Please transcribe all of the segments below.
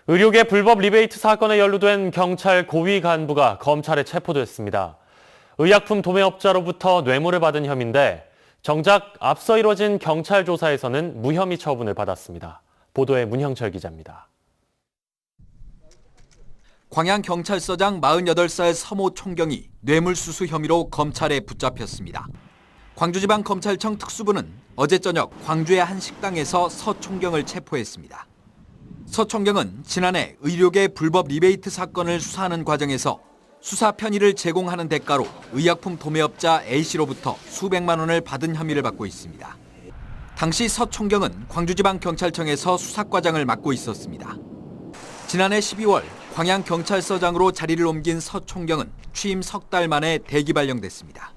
의료계 불법 리베이트 사건에 연루된 경찰 고위 간부가 검찰에 체포됐습니다. 의약품 도매업자로부터 뇌물을 받은 혐의인데 정작 앞서 이뤄진 경찰 조사에서는 무혐의 처분을 받았습니다. 보도에 문형철 기자입니다. 광양경찰서장 48살 서모 총경이 뇌물수수 혐의로 검찰에 붙잡혔습니다. 광주지방검찰청 특수부는 어제 저녁 광주의 한 식당에서 서 총경을 체포했습니다. 서 총경은 지난해 의료계 불법 리베이트 사건을 수사하는 과정에서 수사 편의를 제공하는 대가로 의약품 도매업자 A씨로부터 수백만 원을 받은 혐의를 받고 있습니다. 당시 서 총경은 광주지방경찰청에서 수사과장을 맡고 있었습니다. 지난해 12월 광양경찰서장으로 자리를 옮긴 서 총경은 취임 석 달 만에 대기 발령됐습니다.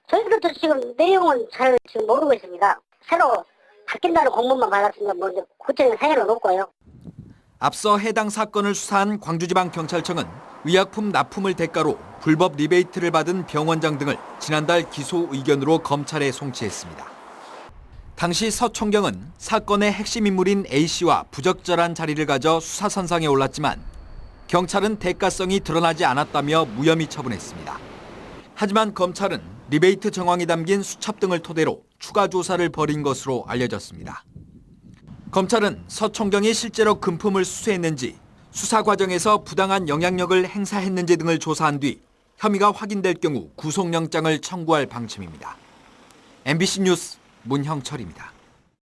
저희들도 지금 내용은 잘 지금 모르고 있습니다. 새로 바뀐다는 공문만 받았습니다. 뭐 구체적인 사연은 없고요. 앞서 해당 사건을 수사한 광주지방경찰청은 의약품 납품을 대가로 불법 리베이트를 받은 병원장 등을 지난달 기소 의견으로 검찰에 송치했습니다. 당시 서 총경은 사건의 핵심 인물인 A씨와 부적절한 자리를 가져 수사선상에 올랐지만 경찰은 대가성이 드러나지 않았다며 무혐의 처분했습니다. 하지만 검찰은 리베이트 정황이 담긴 수첩 등을 토대로 추가 조사를 벌인 것으로 알려졌습니다. 검찰은 서 총경이 실제로 금품을 수수했는지, 수사 과정에서 부당한 영향력을 행사했는지 등을 조사한 뒤 혐의가 확인될 경우 구속영장을 청구할 방침입니다. MBC 뉴스 문형철입니다.